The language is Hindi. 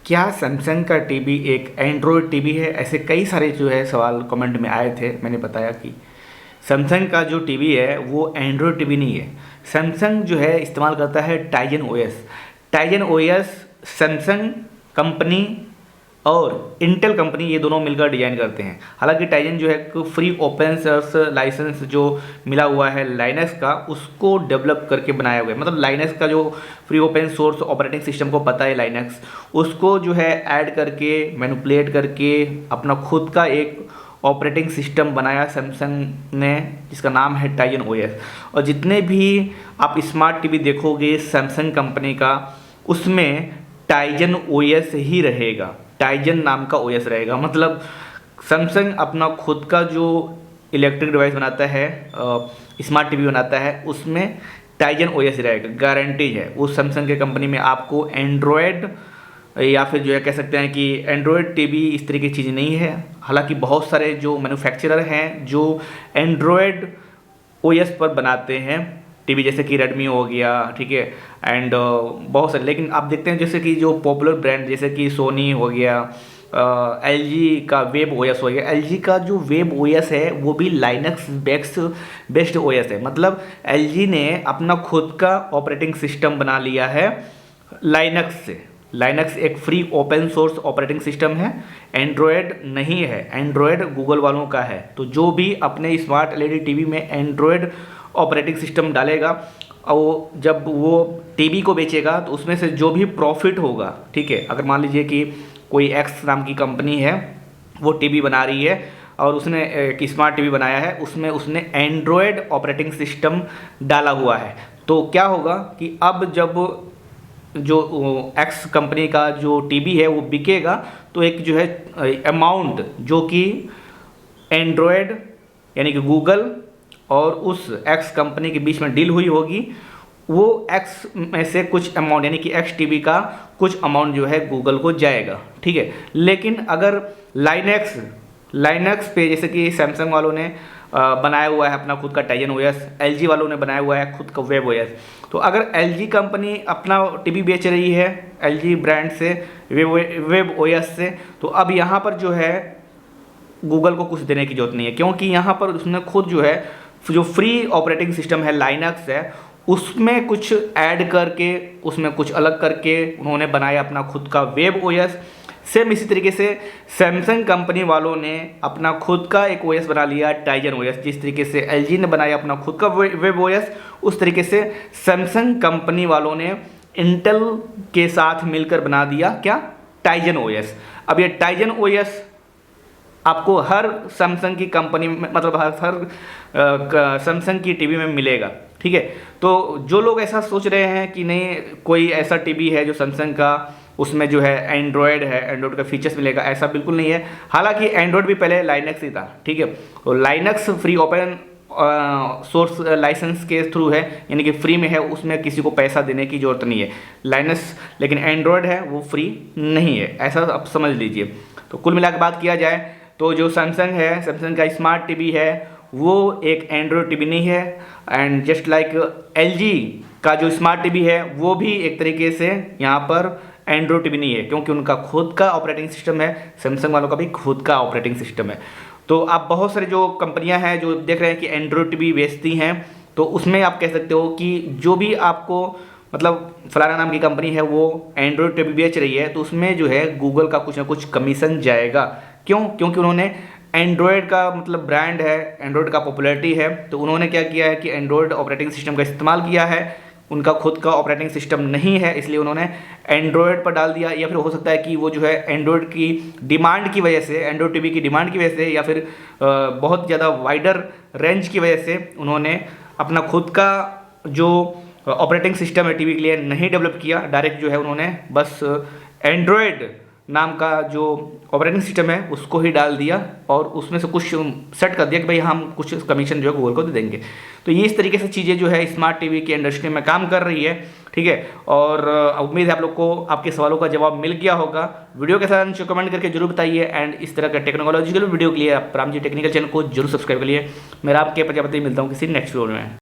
क्या सैमसंग का टीवी एक एंड्रॉयड टीवी है? ऐसे कई सारे जो है सवाल कमेंट में आए थे। मैंने बताया कि सैमसंग का जो टीवी है वो एंड्रॉयड टीवी नहीं है। सैमसंग जो है इस्तेमाल करता है Tizen OS. Tizen OS Samsung company और इंटेल कंपनी ये दोनों मिलकर डिजाइन करते हैं। हालांकि टाइजन जो है फ्री ओपन सोर्स लाइसेंस जो मिला हुआ है लाइनक्स का, उसको डेवलप करके बनाया हुआ है। मतलब लाइनक्स का जो free open source operating system को पता है लाइनक्स, उसको जो है ऐड करके मैनिपुलेट करके अपना खुद का एक ऑपरेटिंग सिस्टम बनाया सैमसंग ने, जिसका नाम है टाइजन ओएस। और जितने भी आप स्मार्ट टीवी देखोगे सैमसंग कंपनी का, उसमें टाइजन ओएस ही रहेगा, टाइजन नाम का ओएस रहेगा। मतलब सैमसंग अपना खुद का जो इलेक्ट्रिक डिवाइस बनाता है, स्मार्ट टीवी बनाता है, उसमें टाइजन ओएस रहेगा, गारंटीज है। उस सैमसंग के कंपनी में आपको एंड्रॉयड या फिर जो है कह सकते हैं कि एंड्रॉयड टीवी इस तरह की चीज़ नहीं है। हालांकि बहुत सारे जो मैन्युफैक्चरर हैं जो एंड्रॉयड ओएस पर बनाते हैं टीवी, जैसे कि रेडमी हो गया, ठीक है, एंड बहुत सारे। लेकिन आप देखते हैं जैसे कि जो पॉपुलर ब्रांड जैसे कि सोनी हो गया, एलजी का वेब ओएस हो गया। एलजी का जो वेब ओएस है वो भी लाइनक्स बेस्ड ओएस है। मतलब एलजी ने अपना खुद का ऑपरेटिंग सिस्टम बना लिया है लाइनक्स से। लाइनक्स एक free open source operating system है, एंड्रॉयड नहीं है। एंड्रॉयड गूगल वालों का है। तो जो भी अपने स्मार्ट एलईडी टीवी में एंड्रॉयड ऑपरेटिंग सिस्टम डालेगा और जब वो टीवी को बेचेगा तो उसमें से जो भी प्रॉफिट होगा, ठीक है, अगर मान लीजिए कि कोई एक्स नाम की कंपनी है, वो टीवी बना रही है और उसने एक स्मार्ट टीवी बनाया है, उसमें उसने एंड्रॉयड ऑपरेटिंग सिस्टम डाला हुआ है, तो क्या होगा कि अब जब जो एक्स कंपनी का जो टीवी है वो बिकेगा, तो एक जो है अमाउंट जो कि एंड्रॉयड यानी कि गूगल और उस एक्स कंपनी के बीच में डील हुई होगी, वो एक्स में से कुछ अमाउंट यानी कि एक्स टीवी का कुछ अमाउंट जो है गूगल को जाएगा, ठीक है। लेकिन अगर लाइनक्स पे जैसे कि सैमसंग वालों ने बनाया हुआ है अपना खुद का टाइजन ओएस, एलजी वालों ने बनाया हुआ है खुद का वेब ओएस, तो अगर एलजी कंपनी अपना टीवी बेच रही है एलजी ब्रांड से वेब ओएस से, तो अब यहाँ पर जो है गूगल को कुछ देने की जरूरत नहीं है, क्योंकि यहाँ पर उसने खुद जो है जो फ्री ऑपरेटिंग सिस्टम है लाइनक्स है, उसमें कुछ ऐड करके उसमें कुछ अलग करके उन्होंने बनाया अपना खुद का वेब ओएस। सेम इसी तरीके से सैमसंग कंपनी वालों ने अपना खुद का एक ओएस बना लिया टाइजन ओएस। जिस तरीके से एलजी ने बनाया अपना खुद का वेब ओएस, उस तरीके से सैमसंग कंपनी वालों ने इंटेल के साथ मिलकर बना दिया क्या, टाइजन ओएस। अब ये टाइजन ओएस आपको हर सैमसंग की कंपनी में, मतलब हर सैमसंग की टीवी में मिलेगा, ठीक है। तो जो लोग ऐसा सोच रहे हैं कि नहीं कोई ऐसा टीवी है जो सैमसंग का उसमें जो है एंड्रॉयड है, एंड्रॉयड का फीचर्स मिलेगा, ऐसा बिल्कुल नहीं है। हालांकि एंड्रॉयड भी पहले लाइनक्स ही था, ठीक है। तो Linux free open source licence के थ्रू है, यानी कि फ्री में है, उसमें किसी को पैसा देने की जरूरत नहीं है लाइनक्स। लेकिन एंड्रॉयड है वो फ्री नहीं है, ऐसा आप समझ लीजिए। तो कुल मिला के बात किया जाए तो जो सैमसंग है, सैमसंग का स्मार्ट टीवी है, वो एक एंड्रॉयड टीवी नहीं है। एंड जस्ट लाइक एलजी का जो स्मार्ट टीवी है वो भी एक तरीके से यहाँ पर एंड्रॉयड टीवी नहीं है, क्योंकि उनका खुद का ऑपरेटिंग सिस्टम है। सैमसंग वालों का भी खुद का ऑपरेटिंग सिस्टम है। तो आप बहुत सारे जो कंपनियां हैं जो देख रहे हैं कि एंड्रॉयड टीवी बेचती हैं, तो उसमें आप कह सकते हो कि जो भी आपको मतलब फलाना नाम की कंपनी है वो एंड्रॉयड टीवी बेच रही है, तो उसमें जो है गूगल का कुछ ना कुछ कमीशन जाएगा। क्यों? क्योंकि उन्होंने एंड्रॉयड का मतलब ब्रांड है, एंड्रॉयड का पॉपुलैरिटी है, तो उन्होंने क्या किया है कि एंड्रॉयड ऑपरेटिंग सिस्टम का इस्तेमाल किया है। उनका खुद का ऑपरेटिंग सिस्टम नहीं है, इसलिए उन्होंने एंड्रॉयड पर डाल दिया। या फिर हो सकता है कि वो जो है एंड्रॉयड की डिमांड की वजह से, एंड्रॉयड टीवी की डिमांड की वजह से, या फिर बहुत ज़्यादा वाइडर रेंज की वजह से उन्होंने अपना खुद का जो ऑपरेटिंग सिस्टम है टीवी के लिए नहीं डेवलप किया। डायरेक्ट जो है उन्होंने बस एंड्रॉयड नाम का जो ऑपरेटिंग सिस्टम है उसको ही डाल दिया और उसमें से कुछ सेट कर दिया कि भाई हम कुछ कमीशन जो है गूगल को दे देंगे। तो ये इस तरीके से चीज़ें जो है स्मार्ट टीवी की इंडस्ट्री में काम कर रही है, ठीक है। और उम्मीद है आप लोग को आपके सवालों का जवाब मिल गया होगा। वीडियो के साथ नीचे कमेंट करके जरूर बताइए। एंड इस तरह का टेक्नोलॉजिकल वीडियो के लिए आप राम जी टेक्निकल चैनल को जरूर सब्सक्राइब करिए। मैं आपके प्रजापति मिलता हूँ किसी नेक्स्ट वीडियो में।